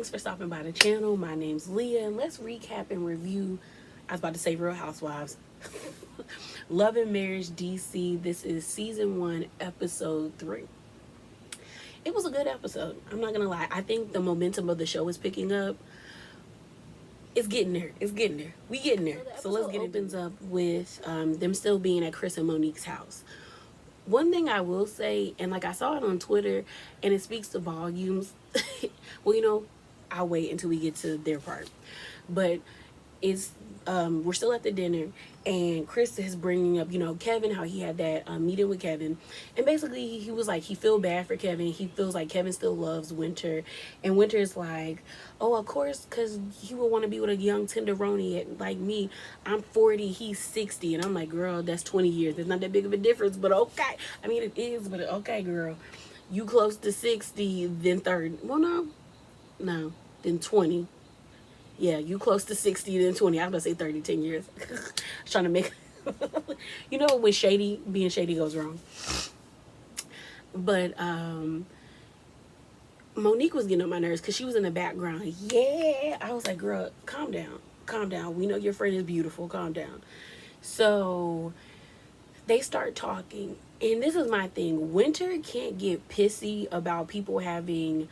Thanks for stopping by the channel. My name's Leah, and let's recap and review. I was about to say Real Housewives. Love and Marriage DC. This is season 1, episode 3. It was a good episode. I'm not gonna lie. I think the momentum of the show is picking up. It's getting there. It's getting there. We getting there. So let's get it. Opens up with them still being at Chris and Monique's house. One thing I will say, and like I saw it on Twitter, and it speaks to volumes. Well, I'll wait until we get to their part. But it's we're still at the dinner, and Chris is bringing up, Kevin, how he had that meeting with Kevin, and basically he was like, he feel bad for Kevin. He feels like Kevin still loves Winter, and Winter is like, oh, of course, because he would want to be with a young tenderoni like me. I'm 40, he's 60, and I'm like, girl, that's 20 years. It's not that big of a difference, but okay. I mean, it is, but okay, girl. You close to 60, then 30. Well, no, then 20. Yeah, you close to 60, then 20. I was about to say 30, 10 years. I was trying to make... when being shady goes wrong. But Monique was getting on my nerves because she was in the background. Yeah. I was like, girl, calm down. Calm down. We know your friend is beautiful. Calm down. So they start talking. And this is my thing. Winter can't get pissy about people having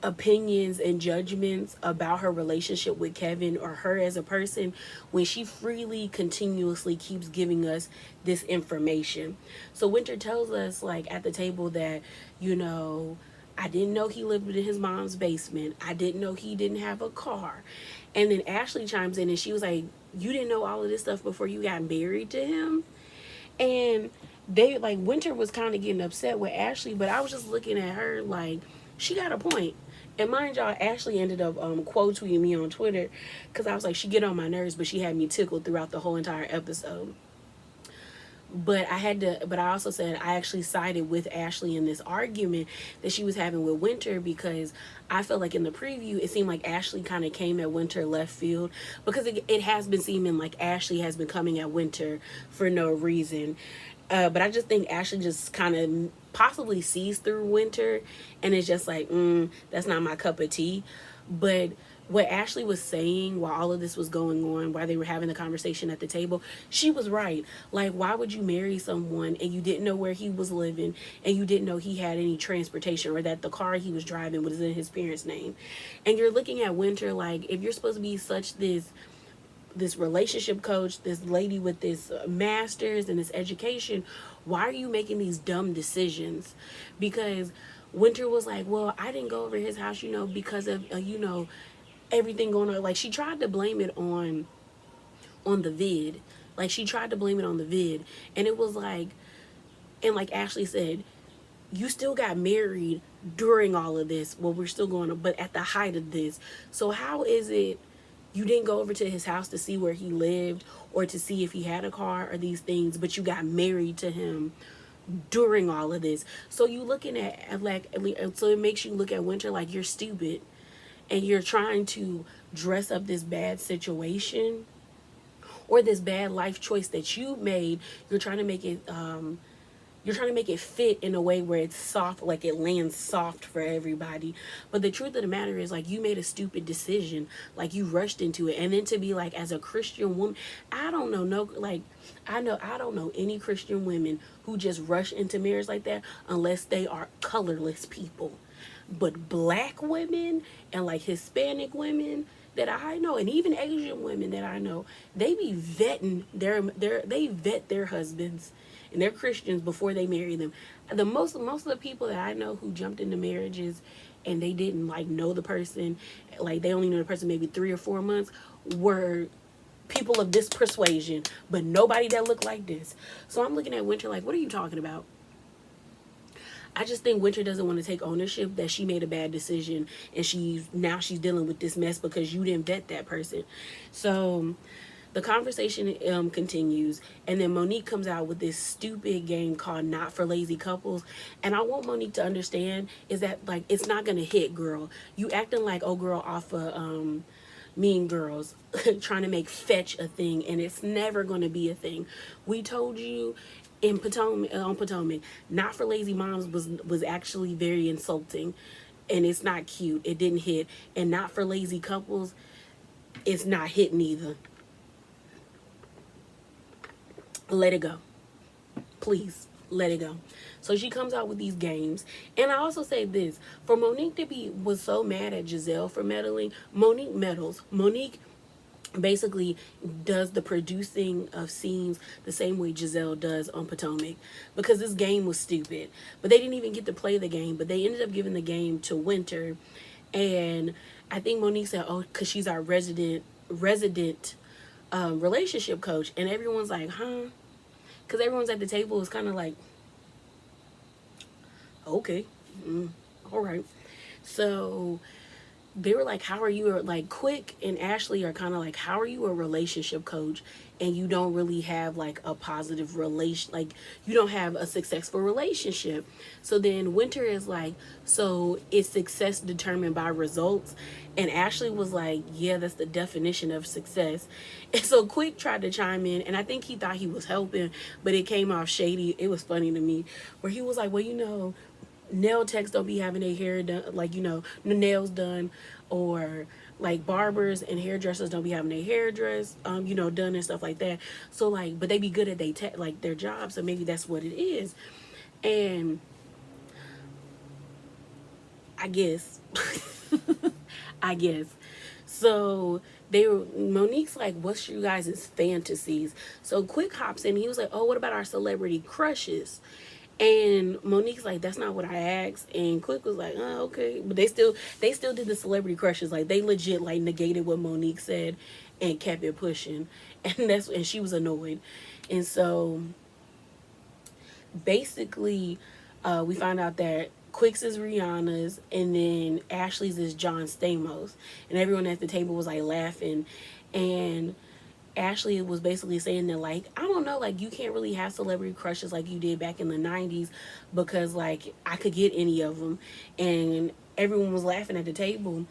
opinions and judgments about her relationship with Kevin or her as a person when she freely continuously keeps giving us this information. So Winter tells us, like, at the table that, I didn't know he lived in his mom's basement. I didn't know he didn't have a car. And then Ashley chimes in and she was like, you didn't know all of this stuff before you got married to him? And they, like, Winter was kind of getting upset with Ashley, but I was just looking at her like, she got a point. And mind y'all, Ashley ended up quote tweeting me on Twitter because I was like, she get on my nerves, but she had me tickled throughout the whole entire episode. But I also said I actually sided with Ashley in this argument that she was having with Winter, because I felt like in the preview, it seemed like Ashley kind of came at Winter left field, because it has been seeming like Ashley has been coming at Winter for no reason. But I just think Ashley just kind of possibly sees through Winter and is just like, that's not my cup of tea. But what Ashley was saying while all of this was going on, while they were having the conversation at the table, she was right. Like, why would you marry someone and you didn't know where he was living and you didn't know he had any transportation or that the car he was driving was in his parents' name? And you're looking at Winter like, if you're supposed to be such this relationship coach, this lady with this master's and this education, why are you making these dumb decisions? Because Winter was like, well, I didn't go over his house, because of, everything going on. Like, she tried to blame it on the vid. Like, she tried to blame it on the vid. And it was like, and like Ashley said, you still got married during all of this. Well, we're still going on, but at the height of this. So how is it you didn't go over to his house to see where he lived or to see if he had a car or these things, but you got married to him during all of this? So you looking at, like, so it makes you look at Winter like you're stupid and you're trying to dress up this bad situation or this bad life choice that you made. You're trying to make it fit in a way where it's soft, like it lands soft for everybody. But the truth of the matter is, like, you made a stupid decision. Like, you rushed into it. And then to be like, as a Christian woman, I don't know any Christian women who just rush into marriage like that unless they are colorless people. But black women and like Hispanic women that I know, and even Asian women that I know, they be vetting they vet their husbands, and they're Christians before they marry them. Most of the people that I know who jumped into marriages and they didn't like know the person, like they only knew the person maybe 3 or 4 months, were people of this persuasion, but nobody that looked like this. So I'm looking at Winter like, what are you talking about? I just think Winter doesn't want to take ownership that she made a bad decision and she's dealing with this mess because you didn't vet that person. So the conversation continues, and then Monique comes out with this stupid game called Not for Lazy Couples. And I want Monique to understand is that, like, it's not going to hit, girl. You acting like, oh, girl, off of Mean Girls, trying to make fetch a thing, and it's never going to be a thing. We told you in Potomac, Not for Lazy Moms was actually very insulting. and it's not cute. It didn't hit. And not for lazy couples, it's not hitting either. Let it go. Please, let it go. So she comes out with these games. And I also say this, for Monique to be was so mad at Giselle for meddling, Monique meddles. Monique basically does the producing of scenes the same way Giselle does on Potomac, because this game was stupid. But they didn't even get to play the game, but they ended up giving the game to Winter. And I think Monique said, oh, because she's our resident relationship coach. And everyone's like, huh? Because everyone's at the table is kind of like, okay, all right. So they were like, how are you, like, Quick and Ashley are kind of like, how are you a relationship coach and you don't really have like a positive relation, like you don't have a successful relationship? So then Winter is like, so is success determined by results? And Ashley was like, yeah, that's the definition of success. And so Quick tried to chime in, and I think he thought he was helping, but it came off shady. It was funny to me, where he was like, well, nail techs don't be having their hair done, like, the nails done, or like barbers and hairdressers don't be having their hair dressed, done and stuff like that. So like, but they be good at like their job, so maybe that's what it is. And I guess, I guess. So Monique's like, what's you guys' fantasies? So Quick hops in. He was like, oh, what about our celebrity crushes? And Monique's like, that's not what I asked. And Quick was like, oh, okay. But they still did the celebrity crushes. Like, they legit like negated what Monique said and kept it pushing. And she was annoyed. And so basically, we find out that Quick's is Rihanna's, and then Ashley's is John Stamos. And everyone at the table was like laughing. And Ashley was basically saying that, like, I don't know, like, you can't really have celebrity crushes like you did back in the 90s, because, like, I could get any of them. And everyone was laughing at the table.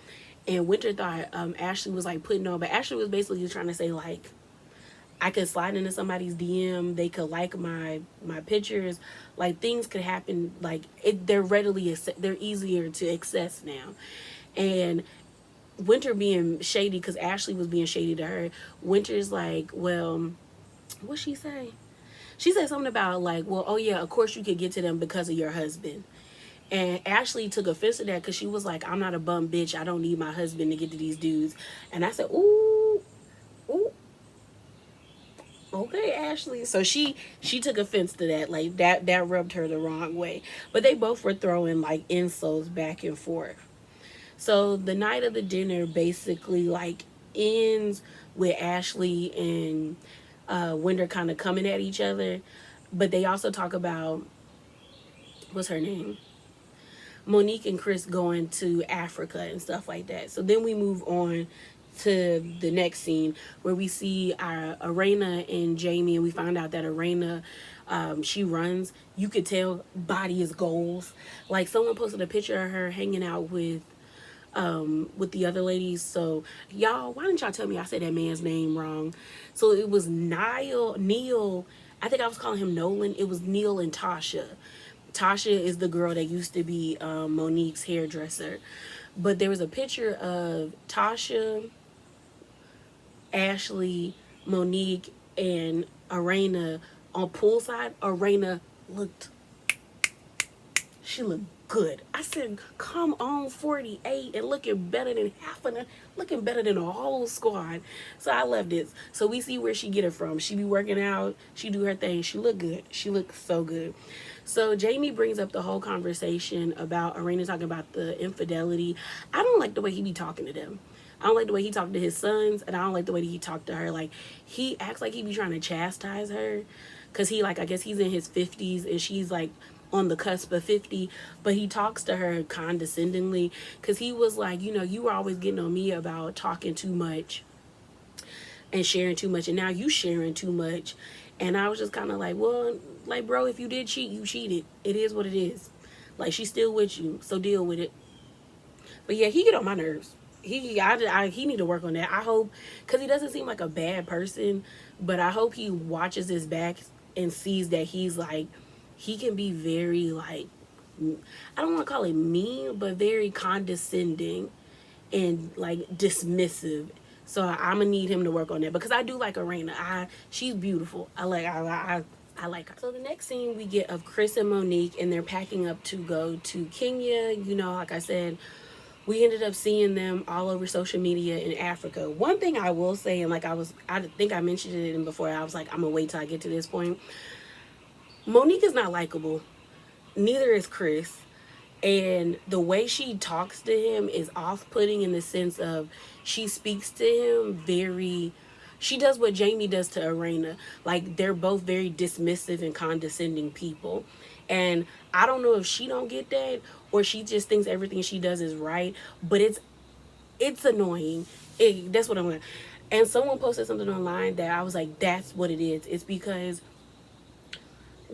And Winter thought Ashley was, like, putting on, but Ashley was basically trying to say, like, I could slide into somebody's DM, they could like my pictures, like, things could happen, like, they're easier to access now. And Winter being shady, because Ashley was being shady to her. Winter's like, well, what'd she say? She said something about, like, well, oh yeah, of course you could get to them because of your husband. And Ashley took offense to that, because she was like, I'm not a bum bitch. I don't need my husband to get to these dudes. And I said, ooh, ooh, okay, Ashley. So she took offense to that. Like, that rubbed her the wrong way. But they both were throwing like insults back and forth. So the night of the dinner basically like ends with Ashley and Winder kind of coming at each other. But they also talk about, what's her name? Monique and Chris going to Africa and stuff like that. So then we move on to the next scene, where we see our Arena and Jamie, and we find out that Arena, she runs. You could tell body is goals. Like, someone posted a picture of her hanging out with the other ladies. So y'all, why didn't y'all tell me I said that man's name wrong? So it was Neil. I think I was calling him Nolan. It was Neil and Tasha. Tasha is the girl that used to be Monique's hairdresser. But there was a picture of Tasha, Ashley, Monique, and Arena on poolside. Arena she looked good. I said, come on, 48, and looking better than looking better than a whole squad. So I love this. So we see where she get it from. She be working out. She do her thing. She look good. She look so good. So Jamie brings up the whole conversation about Arena talking about the infidelity. I don't like the way he be talking to them. I don't like the way he talked to his sons, and I don't like the way he talked to her. Like, he acts like he be trying to chastise her, because he, like, I guess he's in his 50s, and she's, like, on the cusp of 50, but he talks to her condescendingly, because he was like, you were always getting on me about talking too much and sharing too much, and now you sharing too much. And I was just kind of like, well, like, bro, if you did cheat, you cheated. It is what it is. Like, she's still with you, so deal with it. But yeah, he get on my nerves. He need to work on that. I hope, because he doesn't seem like a bad person, but I hope he watches his back and sees that he's like, he can be very, like, I don't want to call it mean, but very condescending and like dismissive. So I'm gonna need him to work on that because I do like Arena. She's beautiful. I like her. So the next scene we get of Chris and Monique, and they're packing up to go to Kenya. You know, like I said, we ended up seeing them all over social media in Africa. One thing I will say, and like I think I mentioned it in before. I was like, I'm gonna wait till I get to this point. Monique is not likable. Neither is Chris. And the way she talks to him is off-putting in the sense of she speaks to him very, she does what Jamie does to Arena. Like, they're both very dismissive and condescending people. And I don't know if she don't get that or she just thinks everything she does is right, but it's annoying. That's what I'm gonna. And someone posted something online that I was like, that's what it is. It's because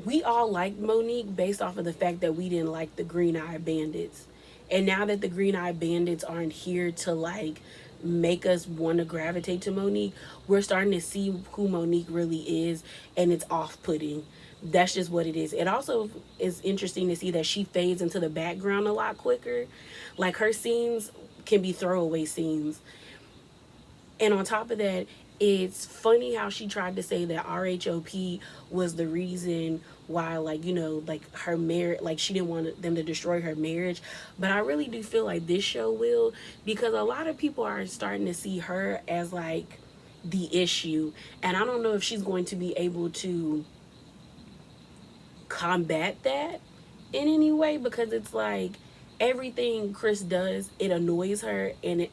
we all liked Monique based off of the fact that we didn't like the Green Eye Bandits. And now that the Green Eye Bandits aren't here to like make us want to gravitate to Monique, we're starting to see who Monique really is, and it's off-putting. That's just what it is. It also is interesting to see that she fades into the background a lot quicker. Like, her scenes can be throwaway scenes. And on top of that, it's funny how she tried to say that RHOP was the reason why, like, you know, like her marriage, like she didn't want them to destroy her marriage. But I really do feel like this show will, because a lot of people are starting to see her as like the issue. And I don't know if she's going to be able to combat that in any way, because it's like everything Chris does, it annoys her. And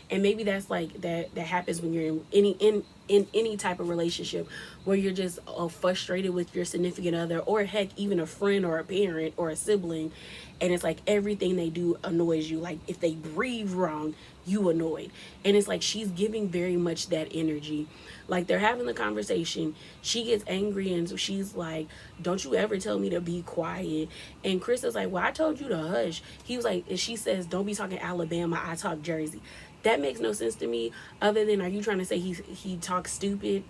maybe that's like that happens when you're in any type of relationship where you're just frustrated with your significant other, or heck, even a friend or a parent or a sibling, and it's like everything they do annoys you. Like, if they breathe wrong, you annoyed. And it's like she's giving very much that energy. Like, they're having the conversation, she gets angry and she's like, don't you ever tell me to be quiet. And Chris is like, well, I told you to hush. He was like, and she says, don't be talking Alabama, I talk Jersey. That makes no sense to me, other than, are you trying to say he talks stupid,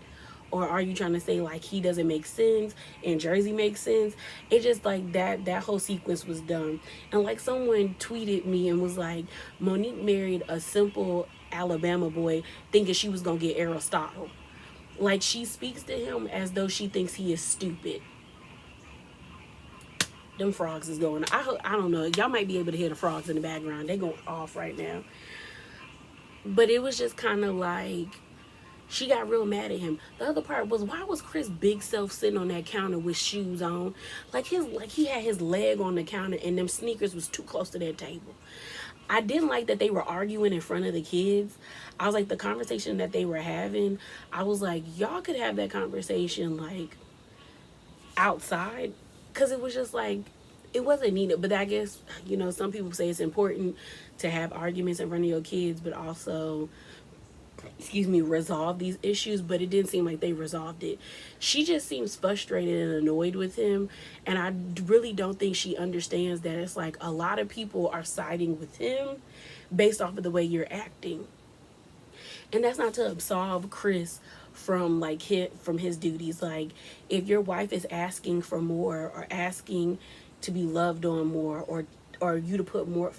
or are you trying to say like he doesn't make sense and Jersey makes sense? It just like that whole sequence was dumb. And like, someone tweeted me and was like, Monique married a simple Alabama boy thinking she was gonna get Aristotle. Like, she speaks to him as though she thinks he is stupid. Them frogs is going. I don't know. Y'all might be able to hear the frogs in the background. They going off right now. But it was just kind of like she got real mad at him. The other part was, why was Chris big self sitting on that counter with shoes on? Like he had his leg on the counter and them sneakers was too close to that table. I didn't like that they were arguing in front of the kids. I was like, the conversation that they were having, I was like, y'all could have that conversation like outside, because it was just like, it wasn't needed. But I guess, you know, some people say it's important to have arguments in front of your kids, but also, excuse me, resolve these issues. But it didn't seem like they resolved it. She just seems frustrated and annoyed with him, and I really don't think she understands that it's like a lot of people are siding with him based off of the way you're acting. And that's not to absolve Chris from like from his duties. Like, if your wife is asking for more, or asking to be loved on more, or you to put more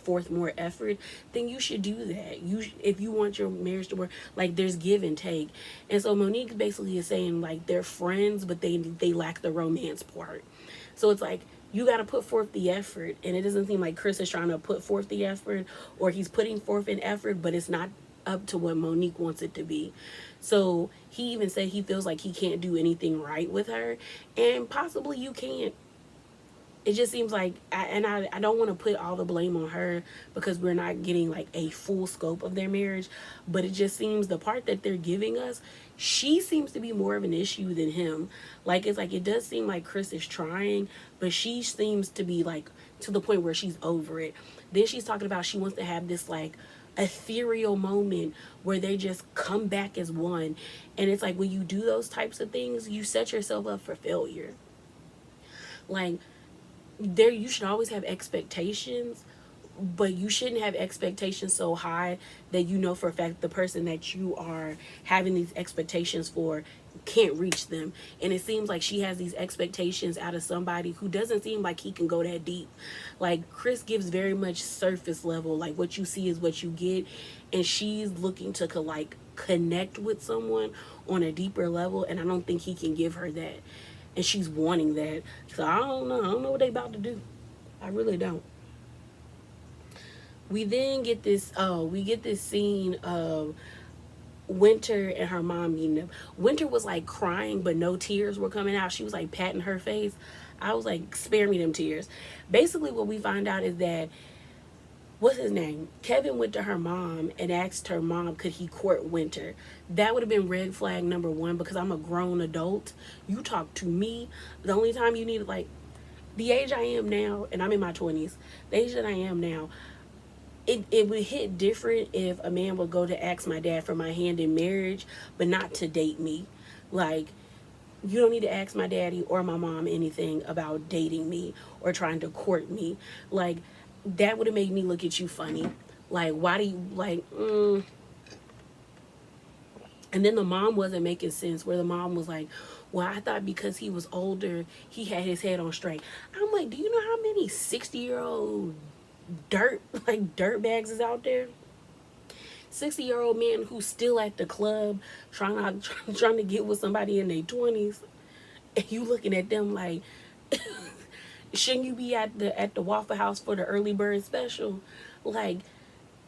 effort, then you should do that. If you want your marriage to work, like, there's give and take. And so Monique basically is saying like they're friends, but they lack the romance part. So it's like, you got to put forth the effort, and it doesn't seem like Chris is trying to put forth the effort, or he's putting forth an effort, but it's not up to what Monique wants it to be. So he even said he feels like he can't do anything right with her, and possibly you can't. It just seems like, I don't want to put all the blame on her, because we're not getting like a full scope of their marriage, but it just seems the part that they're giving us, she seems to be more of an issue than him. Like, it's like, it does seem like Chris is trying, but she seems to be like to the point where she's over it. Then she's talking about she wants to have this like ethereal moment where they just come back as one. And it's like, when you do those types of things, you set yourself up for failure. Like, you should always have expectations, but you shouldn't have expectations so high that you know for a fact the person that you are having these expectations for can't reach them. And it seems like she has these expectations out of somebody who doesn't seem like he can go that deep. Like Chris gives very much surface level, like what you see is what you get, and she's looking to like connect with someone on a deeper level, and I don't think he can give her that, and she's wanting that. So I don't know what they about to do. I really don't. We then get this we get this scene of Winter and her mom meeting up. Winter was like crying, but no tears were coming out. She was like patting her face. I was like, spare me them tears. Basically, what we find out is that, what's his name? Kevin went to her mom and asked her mom, could he court Winter? That would have been red flag number one, because I'm a grown adult. You talk to me. The only time you need, like, the age I am now, and I'm in my 20s, the age that I am now, it would hit different if a man would go to ask my dad for my hand in marriage, but not to date me. Like, you don't need to ask my daddy or my mom anything about dating me or trying to court me. Like, that would have made me look at you funny. Like, why do you, like, And then the mom wasn't making sense, where the mom was like, well, I thought because he was older, he had his head on straight. I'm like, do you know how many 60-year-old dirt bags is out there? 60-year-old men who's still at the club trying to get with somebody in their 20s, and you looking at them like, shouldn't you be at the Waffle House for the early bird special? Like,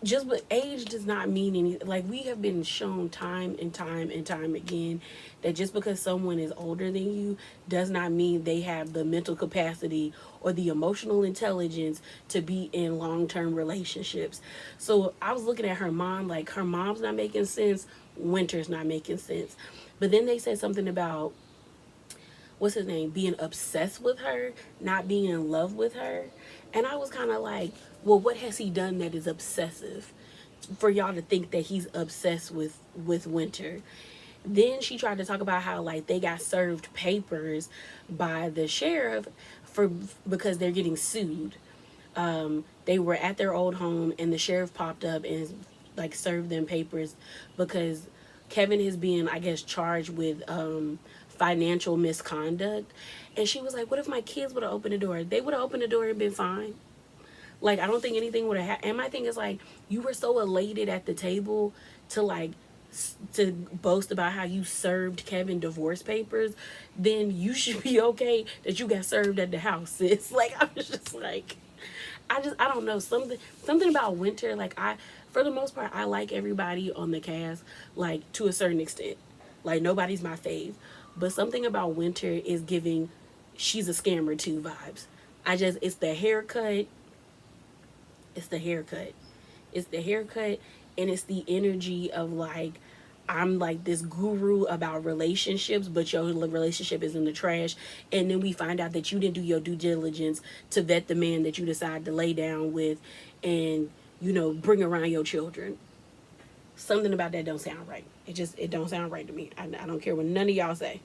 just, but age does not mean anything. Like, we have been shown time and time and time again that just because someone is older than you does not mean they have the mental capacity or the emotional intelligence to be in long-term relationships. So I was looking at her mom, like, her mom's not making sense, Winter's not making sense. But then they said something about, what's his name, being obsessed with her, not being in love with her. And I was kind of like, well, what has he done that is obsessive for y'all to think that he's obsessed with Winter? Then she tried to talk about how, like, they got served papers by the sheriff for, because they're getting sued. They were at their old home and the sheriff popped up and like served them papers because Kevin is being, I guess, charged with financial misconduct. And she was like, what if my kids would have opened the door? They would have opened the door and been fine. Like, I don't think anything would have happened. And my thing is, like, you were so elated at the table to, like, to boast about how you served Kevin divorce papers, then you should be okay that you got served at the house, sis. Like, I was just like, I don't know, something about Winter. Like, for the most part, I like everybody on the cast, like, to a certain extent. Like, nobody's my fave, but something about Winter is giving she's a scammer too vibes. It's the haircut, it's the haircut, it's the haircut, and it's the energy of, like, I'm like this guru about relationships, but your relationship is in the trash. And then we find out that you didn't do your due diligence to vet the man that you decide to lay down with and, bring around your children. Something about that don't sound right. It don't sound right to me. I don't care what none of y'all say.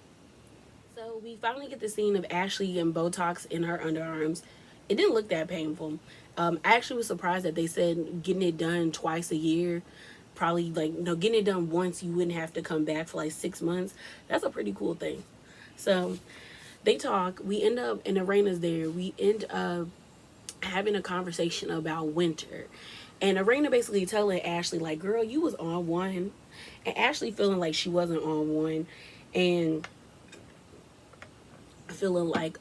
So we finally get the scene of Ashley getting Botox in her underarms. It didn't look that painful. I actually was surprised that they said getting it done twice a year. Probably, like, getting it done once, you wouldn't have to come back for like 6 months. That's a pretty cool thing. So they talk. We end up, and Arena's there. We end up having a conversation about Winter. And Arena basically telling Ashley, like, girl, you was on one. And Ashley feeling like she wasn't on one. And feeling like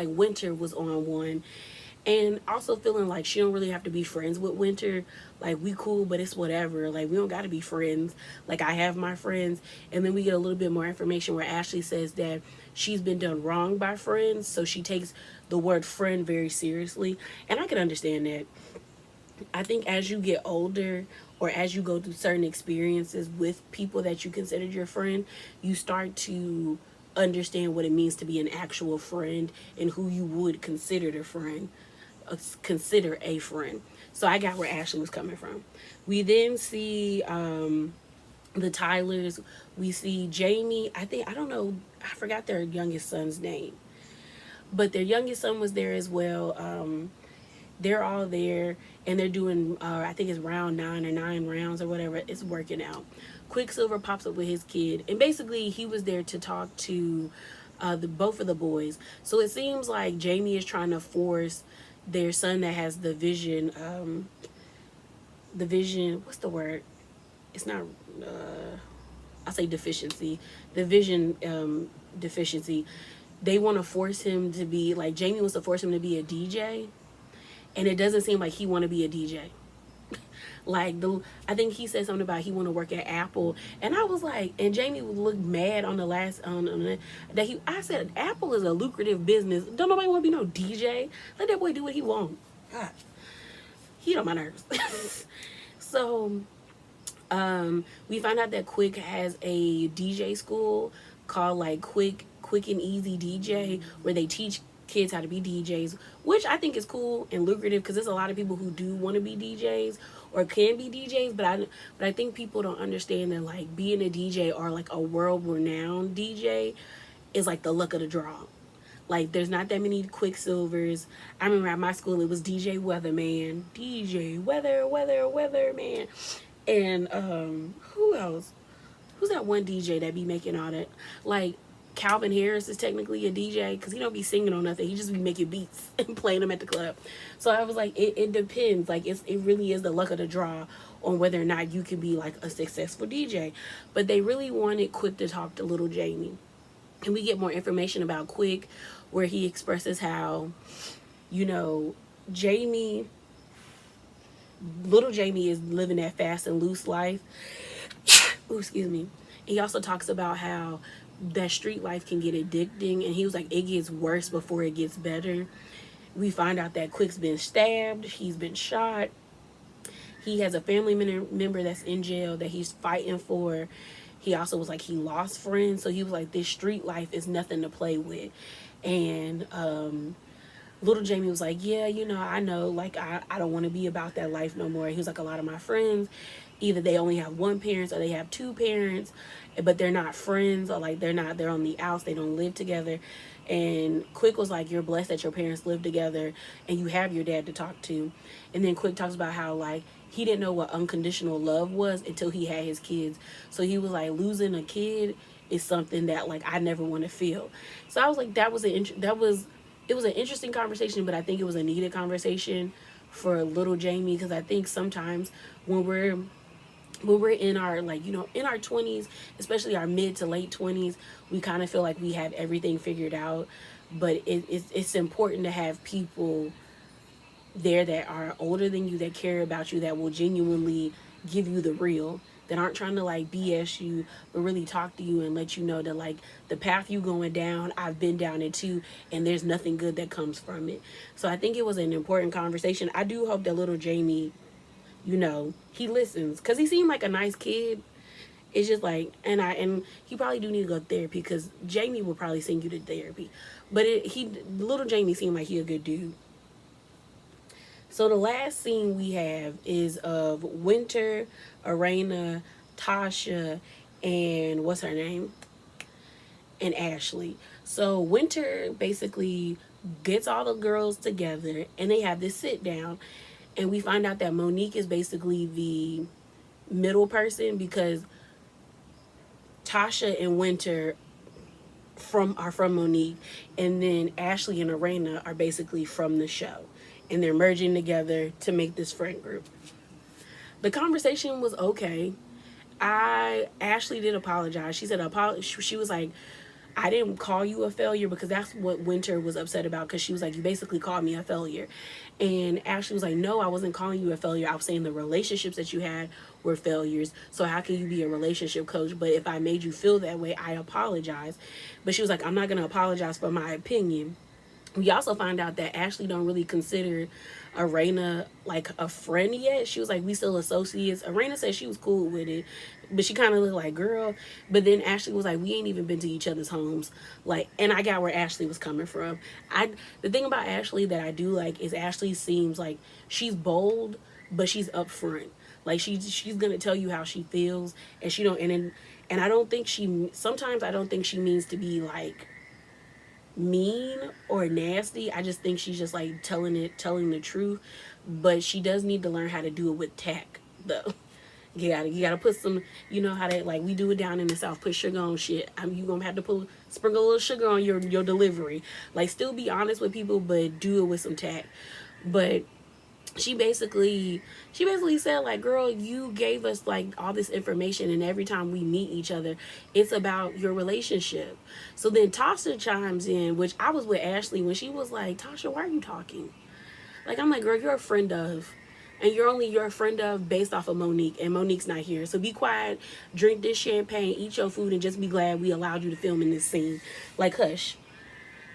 Winter was on one, and also feeling like she don't really have to be friends with Winter. Like, we cool, but it's whatever. Like, we don't got to be friends. Like, I have my friends. And then we get a little bit more information where Ashley says that she's been done wrong by friends, so she takes the word friend very seriously, and I can understand that. I think as you get older, or as you go through certain experiences with people that you considered your friend, you start to understand what it means to be an actual friend and who you would consider a friend. So I got where Ashley was coming from. We then see the Tylers. We see Jamie. I don't know, I forgot their youngest son's name, but their youngest son was there as well. They're all there, and they're doing I think it's round 9 or 9 rounds or whatever. It's working out. Quicksilver pops up with his kid, and basically he was there to talk to the both of the boys. So it seems like Jamie is trying to force their son that has the vision. The vision. What's the word? It's not. I say deficiency. The vision deficiency. They want to force him to be like Jamie wants to force him to be a DJ, and it doesn't seem like he want to be a DJ. Like I think he said something about he want to work at Apple, and I was like, and Jamie would look mad on the last that he. I said Apple is a lucrative business. Don't nobody want to be no DJ. Let that boy do what he want. God, he on my nerves. So, we found out that Quick has a DJ school called like Quick and Easy DJ, where they teach kids how to be DJs, which I think is cool and lucrative because there's a lot of people who do want to be DJs or can be DJs, but I think people don't understand that like being a DJ or like a world renowned DJ is like the luck of the draw. Like there's not that many Quicksilvers. I remember at my school it was DJ Weatherman, DJ Weatherman, and who else? Who's that one DJ that be making all that? Like Calvin Harris is technically a DJ because he don't be singing on nothing. He just be making beats and playing them at the club. So I was like, it depends. Like it really is the luck of the draw on whether or not you can be like a successful DJ. But they really wanted Quick to talk to little Jamie. And we get more information about Quick where he expresses how, you know, little Jamie is living that fast and loose life. Ooh, excuse me. He also talks about how that street life can get addicting, and he was like, it gets worse before it gets better. We find out that Quick's been stabbed, he's been shot, he has a family member that's in jail that he's fighting for. He also was like, he lost friends, so he was like, this street life is nothing to play with. And little Jamie was like, yeah, you know, I know, like I don't want to be about that life no more. He was like, a lot of my friends, either they only have one parent or they have two parents, but they're not friends, or like they're on the outs, they don't live together. And Quick was like, you're blessed that your parents live together and you have your dad to talk to. And then Quick talks about how like he didn't know what unconditional love was until he had his kids. So he was like, losing a kid is something that like I never want to feel. So I was like, it was an interesting conversation, but I think it was a needed conversation for little Jamie, because I think sometimes when we're in our, like, you know, in our 20s, especially our mid to late 20s, we kind of feel like we have everything figured out. But it's important to have people there that are older than you, that care about you, that will genuinely give you the real, that aren't trying to like BS you, but really talk to you and let you know that like the path you going down, I've been down it too, and there's nothing good that comes from it. So I think it was an important conversation. I do hope that little Jamie, you know, he listens, because he seemed like a nice kid. It's just like, and he probably do need to go to therapy, because Jamie will probably send you to therapy. But little Jamie seemed like he a good dude. So the last scene we have is of Winter, Arena, Tasha, and what's her name? And Ashley. So Winter basically gets all the girls together and they have this sit down, and we find out that Monique is basically the middle person, because Tasha and Winter are from Monique, and then Ashley and Arena are basically from the show, and they're merging together to make this friend group. The conversation was okay. Ashley did apologize. She said she was like, I didn't call you a failure, because that's what Winter was upset about, because she was like, you basically called me a failure. And Ashley was like, no, I wasn't calling you a failure. I was saying the relationships that you had were failures. So how can you be a relationship coach? But if I made you feel that way, I apologize. But she was like, I'm not going to apologize for my opinion. We also find out that Ashley don't really consider Arena like a friend yet. She was like, we still associates. Arena said she was cool with it, but she kind of looked like, girl. But then Ashley was like, we ain't even been to each other's homes. Like, and I got where Ashley was coming from. The thing about Ashley that I do like is Ashley seems like she's bold, but she's upfront. Like she's gonna tell you how she feels, and she don't. And I don't think sometimes I don't think she means to be like mean or nasty. I just think she's just like telling the truth. But she does need to learn how to do it with tact, though. You gotta put some, you know how they like we do it down in the South, put sugar on shit. You gonna have to sprinkle a little sugar on your delivery. Like, still be honest with people, but do it with some tact. But she basically said, like, girl, you gave us like all this information, and every time we meet each other it's about your relationship. So then Tasha chimes in, which I was with Ashley when she was like, Tasha, why are you talking? Like, I'm like, girl, you're a friend of, and you're a friend of based off of Monique, and Monique's not here. So be quiet, drink this champagne, eat your food, and just be glad we allowed you to film in this scene. Like, hush.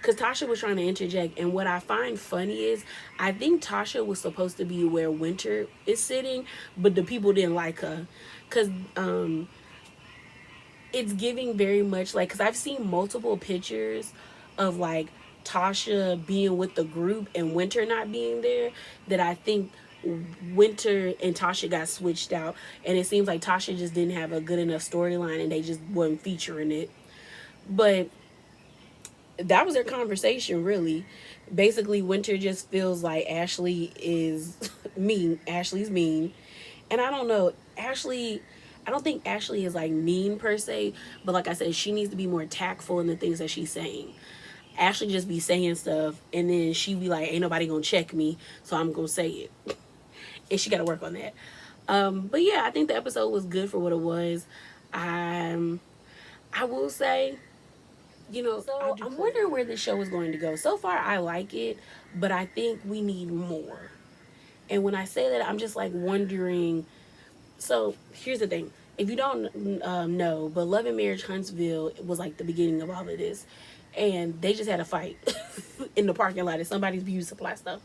Because Tasha was trying to interject, and what I find funny is I think Tasha was supposed to be where Winter is sitting, but the people didn't like her. Because it's giving very much like, because I've seen multiple pictures of like Tasha being with the group and Winter not being there, that I think Winter and Tasha got switched out, and it seems like Tasha just didn't have a good enough storyline and they just weren't featuring it. But that was their conversation, really. Basically, Winter just feels like Ashley is mean. Ashley's mean. And I don't know, Ashley, I don't think Ashley is like mean per se, but like I said, she needs to be more tactful in the things that she's saying. Ashley just be saying stuff, and then she be like, ain't nobody gonna check me, so I'm gonna say it. And she gotta work on that. But yeah, I think the episode was good for what it was. I will say, you know, so I'm wondering where this show is going to go. So far, I like it, but I think we need more. And when I say that, I'm just like wondering. So here's the thing: if you don't know, but Love and Marriage Huntsville was like the beginning of all of this, and they just had a fight in the parking lot at somebody's beauty supply stuff.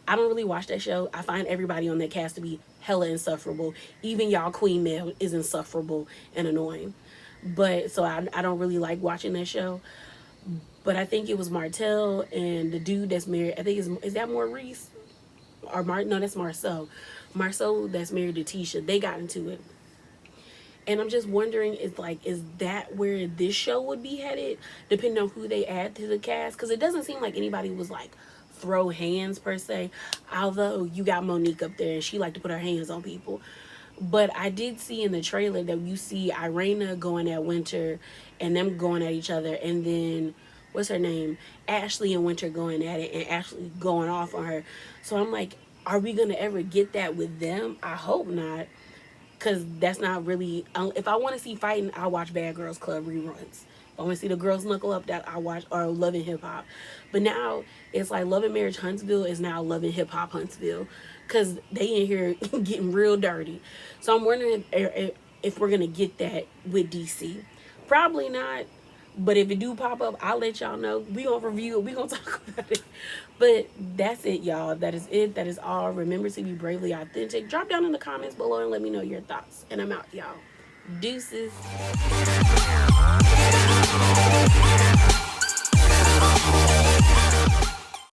I don't really watch that show. I find everybody on that cast to be hella insufferable. Even y'all Queen Mel is insufferable and annoying. But so I don't really like watching that show. But I think it was Martell and the dude that's married. I think is that Maurice or no, that's Marcel. Marcel that's married to Tisha. They got into it. And I'm just wondering, is that where this show would be headed, depending on who they add to the cast? Because it doesn't seem like anybody was like throw hands per se. Although you got Monique up there and she like to put her hands on people. But I did see in the trailer that you see Irena going at Winter and them going at each other. And then, what's her name? Ashley and Winter going at it and Ashley going off on her. So I'm like, are we going to ever get that with them? I hope not. Because that's not really... if I want to see fighting, I'll watch Bad Girls Club reruns. If I want to see the girls knuckle up, that I watch, or Love and Hip Hop. But now, it's like Love and Marriage Huntsville is now Love and Hip Hop Huntsville. Because they in here getting real dirty. So I'm wondering if we're going to get that with DC. Probably not. But if it do pop up, I'll let y'all know. We gonna review it. We gonna talk about it. But that's it, y'all. That is it. That is all. Remember to be bravely authentic. Drop down in the comments below and let me know your thoughts. And I'm out, y'all. Deuces.